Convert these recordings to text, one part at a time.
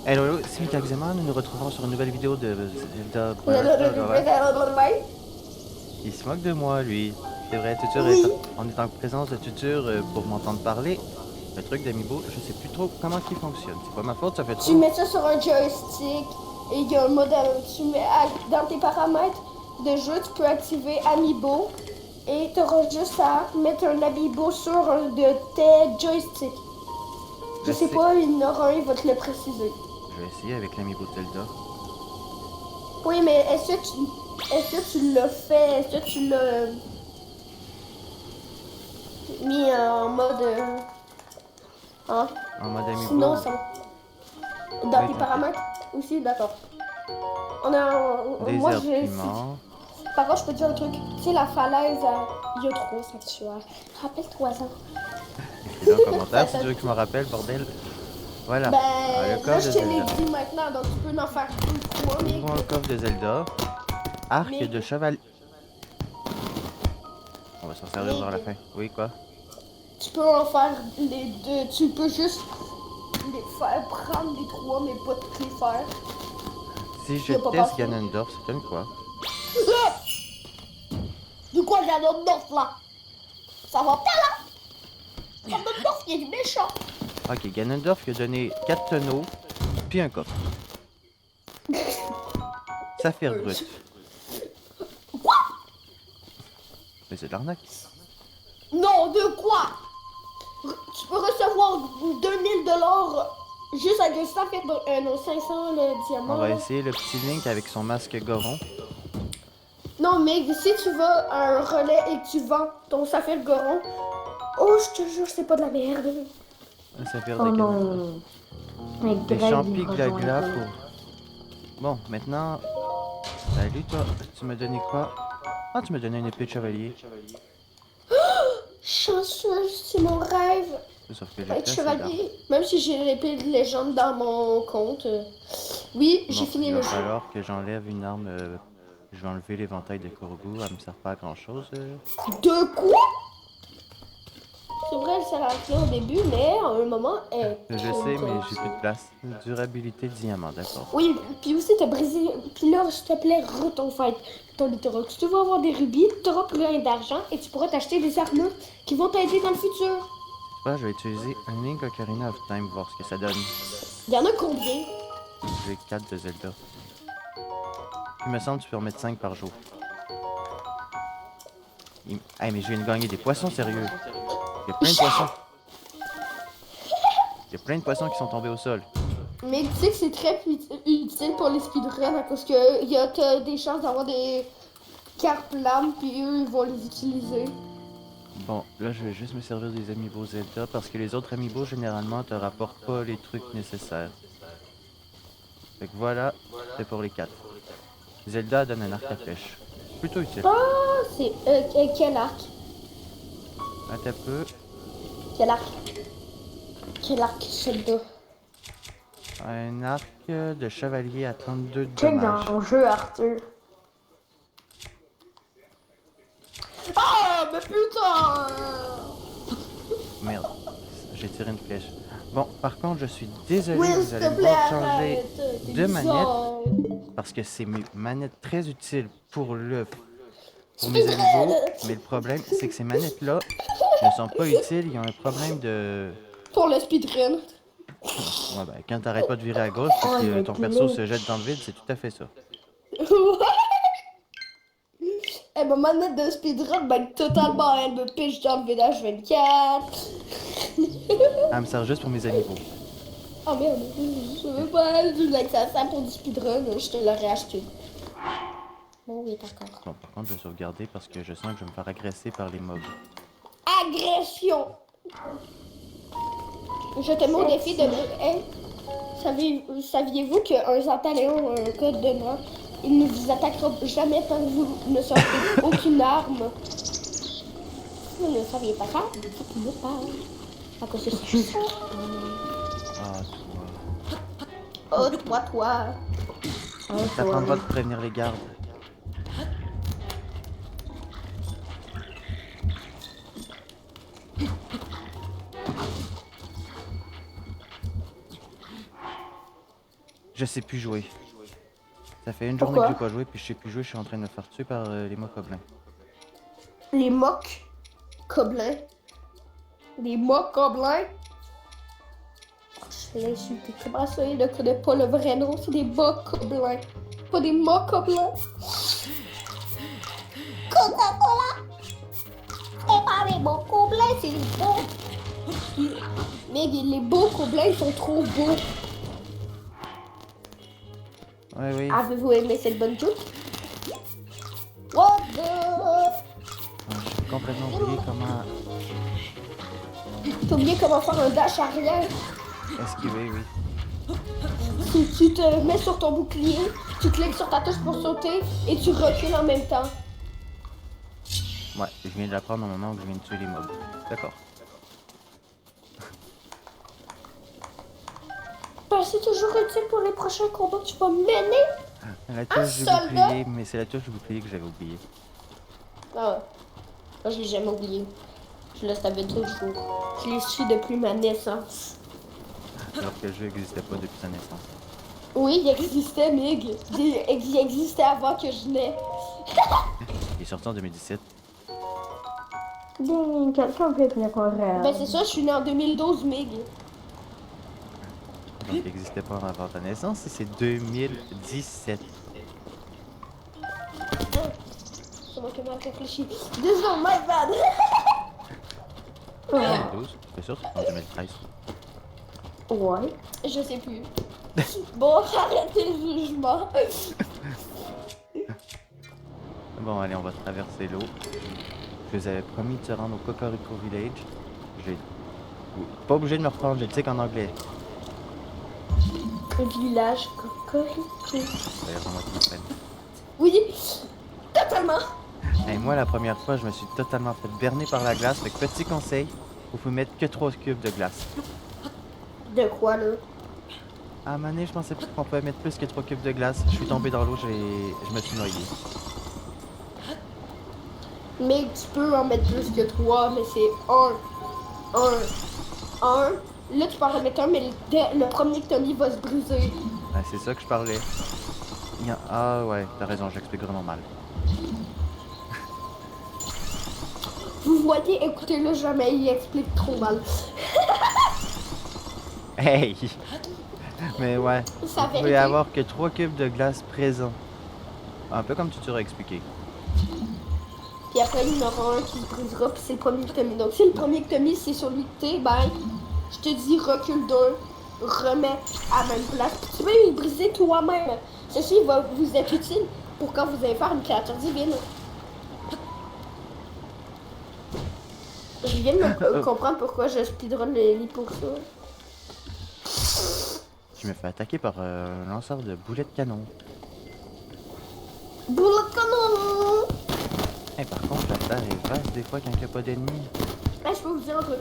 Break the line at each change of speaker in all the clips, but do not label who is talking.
Hello, c'est Mikaxema, nous nous retrouvons sur une nouvelle vidéo de Zelda Breath of the Wild. Il se moque de moi, lui. C'est vrai,
Oui,
on est en présence de Tutur pour m'entendre parler. Le truc d'Amiibo, je sais plus trop comment il fonctionne. C'est pas ma faute, ça fait
tu
trop.
mets ça sur un joystick et il y a un modèle. Dans tes paramètres de jeu, tu peux activer Amiibo et tu auras juste à mettre un Amiibo sur un de tes joysticks. Je
Je
sais
sais.
pas, il y en aura un, il va te le préciser.
Je vais essayer avec l'Amiibo de Zelda.
Oui, mais est-ce que tu l'as fait? Est-ce que tu l'as mis en mode. Hein?
En mode
Sinon,
Amiibo.
ça. Dans
Oui,
tes
t'inquiète.
paramètres aussi, d'accord. On a.
Des
Moi,
herbes
j'ai.
piment.
Par contre, je peux te dire un truc. Tu sais, la falaise à Yo3 sanctuaire. Rappelle-toi ça.
Écris-le en commentaire
Ça
si tu veux que je me rappelle, bordel. Voilà. Ah, le
Ben, là,
coffre
je
de
te l'ai
Zelda.
dit maintenant, donc tu peux en faire deux, trois, mais,
Ouvrons le coffre de Zelda. Arc
mais,
de cheval. On va s'en servir
mais,
vers la fin. Oui, quoi?
tu peux en faire les deux. Tu peux juste les faire, prendre les trois, mais pas toutes les faire.
Si
Tu
je
l'as pas
teste
passé.
Ganondorf, ça donne quoi?
De quoi j'ai un autre neuf là? Ça va pas là? Ça me neuf, il est méchant.
Ok, Ganondorf lui a donné 4 tonneaux, puis un coffre. Saphir brut.
Quoi?
Mais c'est de l'arnaque.
Non, de quoi? Tu peux recevoir 2000 $ juste avec un saphir, non, 500 le
On
diamant
va
là.
essayer le petit Link avec son masque Goron.
Non, mais si tu vas à un relais et que tu vends ton saphir goron, oh, je te jure, c'est pas de la merde.
Un saphir de
Oh
Ganondorf.
non, avec
Des
Greg, il
champis
rejoint un
glagla
peu.
pour... Bon, maintenant... Salut toi, tu m'as donné quoi? Ah, tu m'as donné une épée de chevalier.
Chanceux, c'est mon rêve.
Sauf que j'ai
Être
plus assez d'armes.
chevalier, même si j'ai l'épée de légende dans mon compte. Oui, j'ai
Bon,
fini
il
le
va
jeu.
falloir que j'enlève une arme... Je vais enlever l'éventail de Korugu, elle me sert pas à grand chose.
De quoi? C'est vrai, elle sert à rien au début, mais à un moment, elle est
Je
trop
sais, mais j'ai plus de
utile.
place. Durabilité diamant, d'accord.
Oui, puis aussi, t'as brisé. Puis là, s'il te plaît, ton fight. Ton littoral. Si tu veux avoir des rubis, tu auras plein d'argent et tu pourras t'acheter des armures qui vont t'aider dans le futur.
Je je vais utiliser un Link Ocarina of Time, voir ce que ça donne.
Il y en a combien?
J'ai 4 de Zelda. Il me semble que tu peux en mettre 5 par jour. Hey, mais je viens de gagner des poissons, sérieux. Il y a plein de poissons. Il y a plein de poissons qui sont tombés au sol.
Mais tu sais que c'est très utile pour les speedruns à cause que t'as des chances d'avoir des cartes lames, puis eux, ils vont les utiliser.
Bon, là, je vais juste me servir des amiibo Zelda parce que les autres amiibo, généralement, te rapportent pas les trucs nécessaires. Fait que voilà, c'est pour les 4. Zelda donne un arc à flèche. Plutôt utile.
Ah, c'est. Quel arc?
Attends un peu.
Quel arc? Quel arc, celui-là?
Un arc de chevalier à 32 de
Check
dommages.
dans mon jeu, Arthur.
Ah, mais putain!
Merde, j'ai tiré une flèche. Bon, par contre, je suis désolé,
Oui,
vous
s'il
allez
te
me
plaît,
voir changer
arrête. T'es
de manette
bizarre.
parce que c'est mes manettes très utiles pour mes amiibo.
Speedrun!
Mais le problème, c'est que ces manettes-là ne sont pas utiles. Ils ont un problème de...
Pour le speedrun.
Ouais, ben, quand t'arrêtes pas de virer à gauche puis
Oh,
que ton
avec
perso
Link.
se jette dans le vide, c'est tout à fait ça.
Eh, ma manette de speedrun, ben, totalement, elle me piche dans le village 24.
Elle me sert juste pour mes amiibo.
Oh merde, je veux pas du Lexasa pour du speedrun, je te l'aurais acheté. Bon, oui, d'accord.
Bon, par contre, je vais sauvegarder parce que je sens que je vais me faire agresser par les mobs.
Agression! Je te mets au défi de. Hey, saviez-vous qu'un Zantaléon a un code de mort? Il ne vous attaquera jamais tant que vous ne sortez aucune arme. Vous ne saviez pas ça? Ça pouvait pas. À cause de ça.
Ah, toi.
Oh, toi.
Oh,
Ça prendra
toi.
de prévenir les gardes. Je sais plus jouer. Ça fait une journée que
Pourquoi?
j'ai pas joué, puis je sais plus jouer, je suis en train de me faire tuer par les mocoblins.
Les mocs gobelins. Les mocs gobelins. Je l'ai insulté. Comment ça, il ne connaît pas le vrai nom? C'est des mocs gobelins. Pas des mocs gobelins. Coca-Cola! C'est pas les mocs gobelins, c'est les beaux. Mais les beaux gobelins, ils sont trop beaux.
Ouais, oui.
Avez-vous aimé cette bonne joke? What the...
J'ai complètement oublié comment
T'as oublié comment faire un dash arrière?
esquiver, oui.
Tu te mets sur ton bouclier, tu cliques sur ta touche pour sauter et tu recules en même temps.
Ouais, je viens de l'apprendre au moment où je viens de tuer les mobs. D'accord.
Ben, c'est toujours utile pour les prochains combats que tu vas mener.
La touche du
soldat?
bouclier, mais c'est la touche du bouclier que j'avais oublié.
Ah ouais. Moi, je l'ai jamais oublié. Je le savais toujours. Je l'ai su depuis ma naissance.
Alors que le jeu n'existait pas depuis sa naissance.
Oui, il existait, Mig. Il existait avant que je naisse.
Il est sorti en 2017.
Ding, quelqu'un peut venir en rêve.
Ben, c'est ça, je suis née en 2012, Mig.
Donc il n'existait pas avant ta naissance et c'est 2017.
C'est moi qui ai mal réfléchi. Désolé, my bad.
2012? C'est sûr, c'est en 2013.
Ouais.
Je sais plus. Bon, arrêtez le jugement.
Bon, allez, on va traverser l'eau. Je vous avais promis de se rendre au Cocorico Village. J'ai pas obligé de me reprendre, je le sais qu'en anglais.
Le village Cocorico.
D'ailleurs, c'est moi qui m'appelle.
Oui, totalement.
Et moi, la première fois, je me suis totalement fait berner par la glace. Fait que petit conseil, vous pouvez mettre que 3 cubes de glace.
De quoi, là?
À un moment donné, je pensais pas qu'on pouvait mettre plus que 3 cubes de glace. Je suis tombé dans l'eau, je me suis noyé.
Mais tu peux en mettre plus que 3, mais c'est 1. Là, tu peux en mettre un, mais le premier que t'as mis va se briser.
Ben, c'est ça que je parlais. Ah ouais, t'as raison, j'explique vraiment mal.
Vous voyez, écoutez-le jamais, il explique trop mal.
Hey! Mais ouais,
Ça
vous pouvez
vérité.
avoir que 3 cubes de glace présents. Un peu comme tu t'aurais expliqué.
Puis après, il y en aura un qui se brisera, puis c'est le premier que t'as mis. Donc, si le premier que t'as mis, c'est celui que t'es, ben, je te dis, recule d'un, remets à la même place. Puis tu peux le briser toi-même. Ceci va vous être utile pour quand vous allez faire une créature divine. Je viens de me comprendre pourquoi je speedrun les lits pour ça.
Je me fais attaquer par un lanceur de boulets de canon.
Boulot de canon!
Hey, par contre, la terre est vaste des fois quand il n'y a pas d'ennemis.
Ah, je peux vous dire un truc.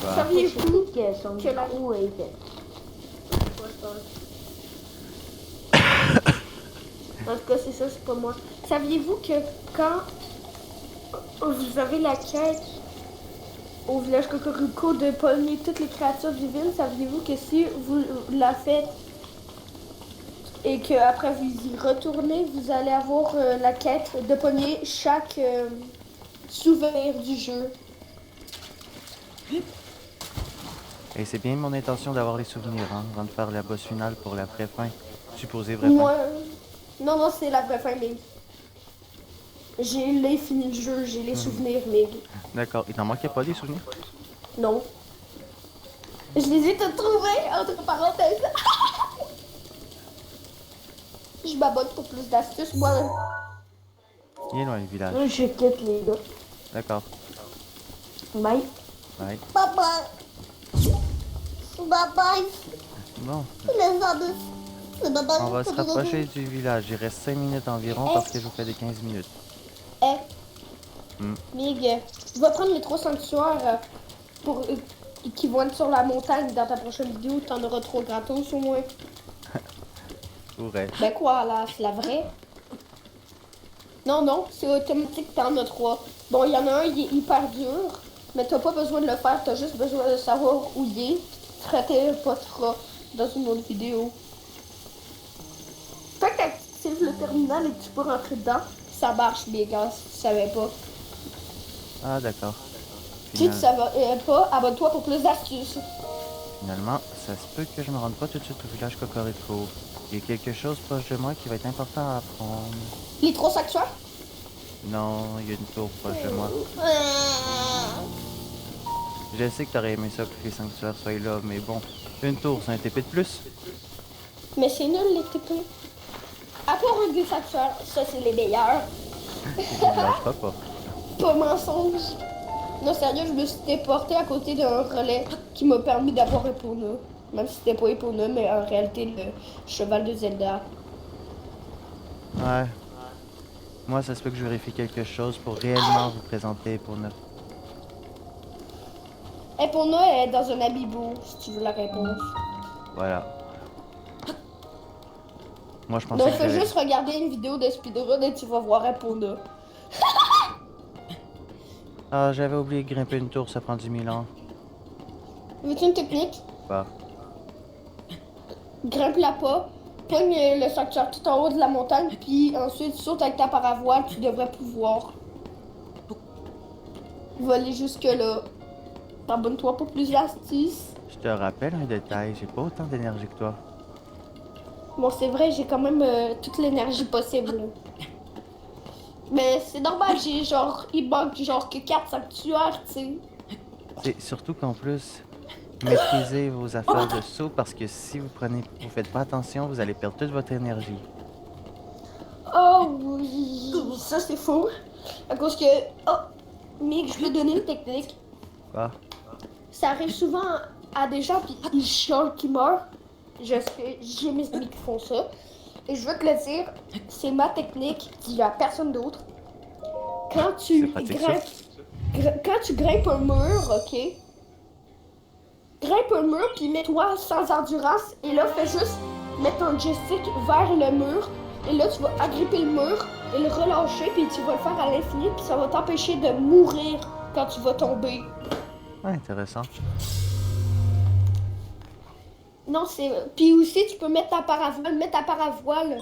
Bah,
Saviez-vous
Que son
que la...
micro est fait.
En tout cas, c'est ça, c'est pas moi. Saviez-vous que quand vous avez la quête au village Cocorico de pogner toutes les créatures divines, saviez-vous que si vous la faites et qu'après vous y retournez, vous allez avoir la quête de pogner chaque souvenir du jeu.
Et c'est bien mon intention d'avoir les souvenirs, hein, avant de faire la boss finale pour la vraie fin. Supposée vraie
Moi,
fin.
non, c'est la vraie fin, mais j'ai fini le jeu, j'ai les souvenirs, mais
D'accord. Il t'en manquait pas des souvenirs?
non. Je les ai tous trouvés, entre parenthèses. Je m'abonne pour plus d'astuces, moi.
Il est loin le village.
Je quitte les gars.
D'accord.
Bye.
Ouais.
Bye bye. Bye bye.
Bon,
Les adultes. Bye bye.
on va se rapprocher du village. Il reste 5 minutes environ parce que je vous fais des 15 minutes.
Eh.
Hmm.
Mig, tu vas prendre les 3 sanctuaires qui vont être sur la montagne dans ta prochaine vidéo. T'en auras 3 gratos au moins.
Pourrait.
Ben quoi, là, c'est la vraie? Non, c'est automatique, t'en as 3. Bon, il y en a un, il est hyper dur, mais t'as pas besoin de le faire, t'as juste besoin de savoir où il est. Traiter pas trop. dans une autre vidéo. Quand tu actives le terminal et que tu peux rentrer dedans, ça marche, les gars, si tu savais pas.
Ah, d'accord.
Si tu savais pas, abonne-toi pour plus d'astuces.
Finalement, ça se peut que je me rende pas tout de suite au village Cocorico. Il y a quelque chose proche de moi qui va être important à apprendre.
Les trois sanctuaires?
Non, il y a une tour proche de moi. Je sais que t'aurais aimé ça que les sanctuaires soient là, mais bon, une tour, c'est un TP de plus.
Mais c'est nul les TP. À part un des sanctuaires, ça c'est les meilleurs.
Je ne lâcherai pas.
Pas mensonge. Non, sérieux, je me suis déportée à côté d'un relais qui m'a permis d'avoir Epona. Même si c'était pas Epona, mais en réalité le cheval de Zelda.
Ouais. Moi, ça se peut que je vérifie quelque chose pour réellement vous présenter Epona.
Epona est dans un amiibo, si tu veux la réponse.
Voilà. Moi, je pensais
Donc,
que
fais
j'avais...
juste regarder une vidéo de speedrun et tu vas voir Epona.
Ah, j'avais oublié de grimper une tour, ça prend 10 000 ans.
Veux-tu une technique?
Bah.
Grimpe-la pas, pogne le sanctuaire tout en haut de la montagne, puis ensuite saute avec ta paravoile, tu devrais pouvoir voler jusque-là. Abonne-toi pour plus d'astuces.
Je te rappelle un détail, j'ai pas autant d'énergie que toi.
Bon, c'est vrai, j'ai quand même toute l'énergie possible. Mais c'est normal, j'ai genre, il manque genre que 4 sanctuaires, tu sais.
C'est surtout qu'en plus, maîtrisez vos affaires de saut parce que si vous faites pas attention, vous allez perdre toute votre énergie.
Oh oui, ça c'est faux. À cause que, oh, mais je vais donner une technique.
Quoi?
Ça arrive souvent à des gens puis ils chiolent qui meurent. J'ai mes amis qui font ça. Et je veux te le dire, c'est ma technique, il n'y a personne d'autre. Quand tu quand tu grimpes un mur, ok? Grimpe un mur puis mets-toi sans endurance et là fais juste mettre ton joystick vers le mur et là tu vas agripper le mur et le relâcher puis tu vas le faire à l'infini puis ça va t'empêcher de mourir quand tu vas tomber.
Ah, intéressant.
Non, c'est... Puis aussi, tu peux mettre ta paravoile.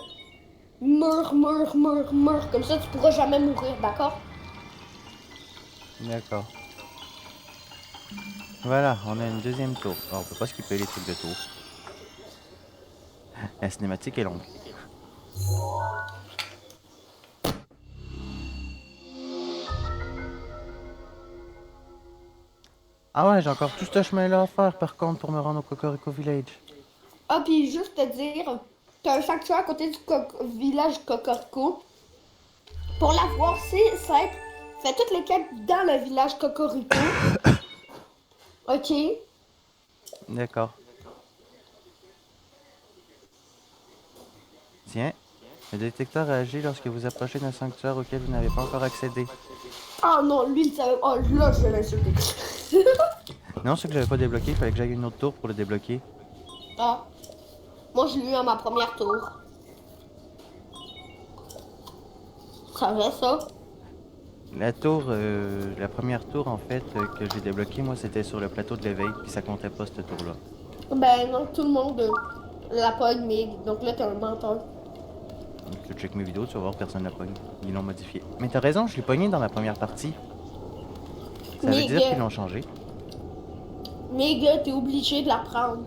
Mur, mur, mur, mur. Comme ça, tu pourras jamais mourir, d'accord?
D'accord. Voilà, on a une deuxième tour. Oh, on peut pas skipper les trucs de tour. La cinématique est longue. Ah ouais, j'ai encore tout ce chemin-là à faire par contre pour me rendre au Cocorico Village.
Ah, puis juste te dire, t'as un sanctuaire à côté du village Cocorico. Pour l'avoir, c'est simple. Fais toutes les quêtes dans le village Cocorico. Ok?
D'accord. Tiens, le détecteur agit lorsque vous approchez d'un sanctuaire auquel vous n'avez pas encore accédé.
Ah non, lui, il savait... Oh, là, je vais l'insulter.
Non, c'est que j'avais pas débloqué, il fallait que j'aille une autre tour pour le débloquer.
Ah. Moi, je l'ai eu à ma première tour. Ça va, ça?
La tour, la première tour en fait que j'ai débloquée, moi c'était sur le plateau de l'éveil, puis ça comptait pas cette tour-là.
Ben non, tout le monde la pogne, mais donc là, t'es un menteur.
Donc tu check mes vidéos, tu vas voir personne la pogne. Ils l'ont modifié. Mais t'as raison, je l'ai pogné dans la première partie. Ça veut dire qu'ils l'ont changé.
Mais gars, t'es obligé de la prendre.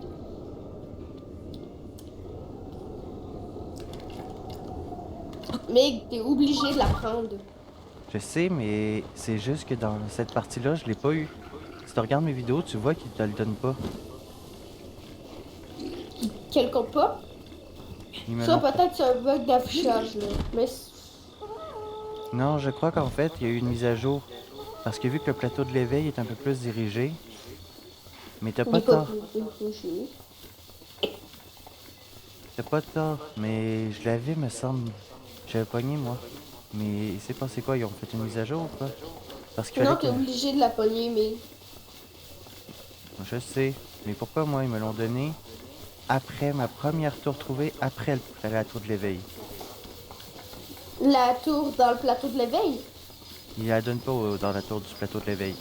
Mais t'es obligé de la prendre.
Je sais, mais c'est juste que dans cette partie-là, je l'ai pas eu. Si tu regardes mes vidéos, tu vois qu'ils te le donnent pas.
Quel compte pas? Ça, peut-être c'est un bug d'affichage, là. Mais...
Non, je crois qu'en fait, il y a eu une mise à jour. Parce que vu que le plateau de l'éveil est un peu plus dirigé, mais t'as pas tort. T'as pas tort, mais je l'avais, me semble. J'avais pogné, moi. Mais il s'est passé quoi? Ils ont fait une mise à jour ou quoi? Parce que
non, t'es obligé de la pogner, mais...
Je sais. Mais pourquoi moi, ils me l'ont donné après ma première tour trouvée, après la tour de l'éveil?
La tour dans le plateau de l'éveil?
Il la donne pas dans la tour du plateau de l'éveil.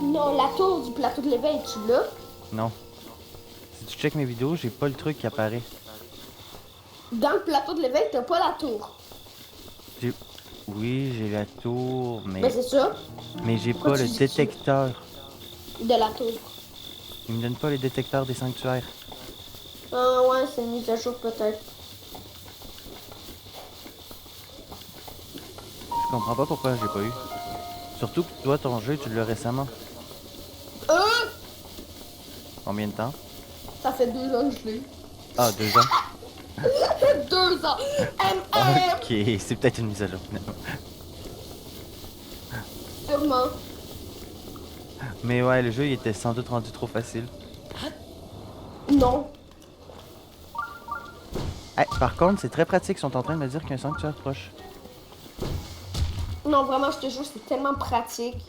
Non, la tour du plateau de l'éveil, tu l'as?
Non. Si tu checkes mes vidéos, j'ai pas le truc qui apparaît.
Dans le plateau de l'éveil, t'as pas la tour.
Oui, j'ai la tour,
Ben
mais
c'est ça,
j'ai
Pourquoi
pas
tu
le
dis
détecteur.
de la tour.
Il me donne pas les détecteurs des sanctuaires.
Ah ouais, c'est une mise à jour peut-être.
Je comprends pas pourquoi j'ai pas eu. Surtout que toi, ton jeu, tu l'as récemment. Combien de temps?
Ça fait 2 ans que je l'ai.
Ah, 2 ans.
2 ans!
Ok, c'est peut-être une mise à jour finalement.
Sûrement.
Mais ouais, le jeu il était sans doute rendu trop facile.
Non.
Hey, par contre, c'est très pratique, ils sont en train de me dire qu'il y a un sanctuaire proche.
Non, vraiment, je te jure, c'est tellement pratique.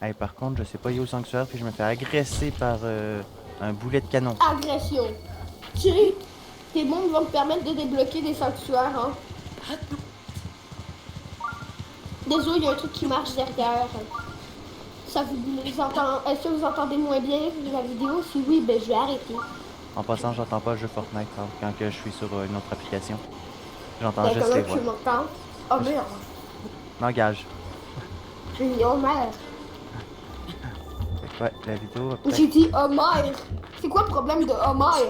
Hey, par contre, je sais pas, il est où le sanctuaire, puis je me fais agresser par un boulet de canon.
Agression. Tu sais, tes mondes vont te permettre de débloquer des sanctuaires, hein. Désolé, il y a un truc qui marche derrière. Ça vous entend... Est-ce que vous entendez moins bien la vidéo? Si oui, ben je vais arrêter.
En passant, j'entends pas le jeu Fortnite hein, quand que je suis sur une autre application. J'entends
Ben,
juste
comment
les
tu
voix.
m'entends? Oh merde.
M'engage.
J'ai dit oh merde.
Ouais, la vidéo va peut-être...
J'ai dit Homer. C'est quoi le problème de Homer?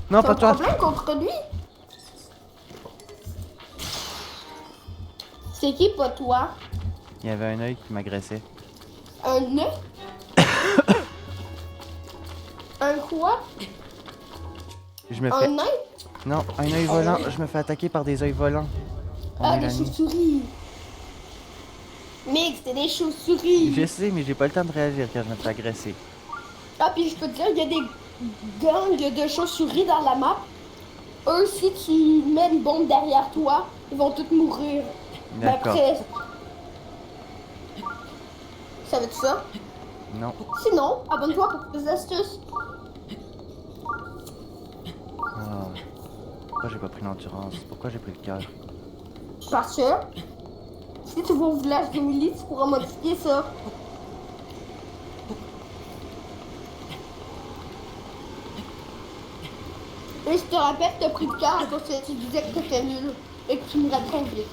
Non,
T'as
pas
un
toi!
problème contre lui? C'est qui, pas toi?
Il y avait un œil qui m'agressait.
Un œuf? Un quoi?
Je me fais...
Un œuf?
Non, un œil volant. Je me fais attaquer par des œils volants.
Ah, des
Mélanie.
chauves-souris. Mec, c'était des chauves-souris.
Je sais, mais j'ai pas le temps de réagir quand je me fais agresser.
Ah, puis je peux te dire, il y a des gangs de chauves-souris dans la map. Eux, si tu mets une bombe derrière toi, ils vont tous mourir. Ben
D'accord.
après... Ça veut dire ça?
Non.
Sinon, abonne-toi pour plus d'astuces.
Ah. Pourquoi j'ai pas pris l'endurance? Pourquoi j'ai pris le cœur?
Parce que, si tu vas au village de Willy, tu pourras modifier ça. Et je te rappelle que t'as pris le cœur parce que tu disais que t'étais nul et que tu me trop vite.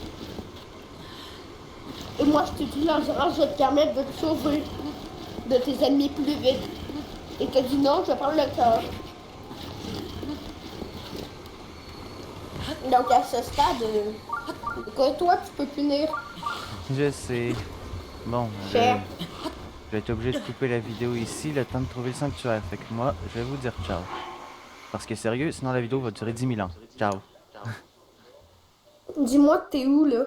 Et moi, je te dis l'endurance, je vais te permettre de te sauver de tes ennemis plus vite. Et t'as dit non, je vais prendre le cœur. Donc à ce stade, que toi, tu peux punir.
Je sais. Bon,
Cher.
je vais être obligé de couper la vidéo ici, le temps de trouver le sanctuaire. Fait que moi, je vais vous dire ciao. Parce que sérieux, sinon la vidéo va durer 10 000 ans. Ciao.
Dis-moi, t'es où là?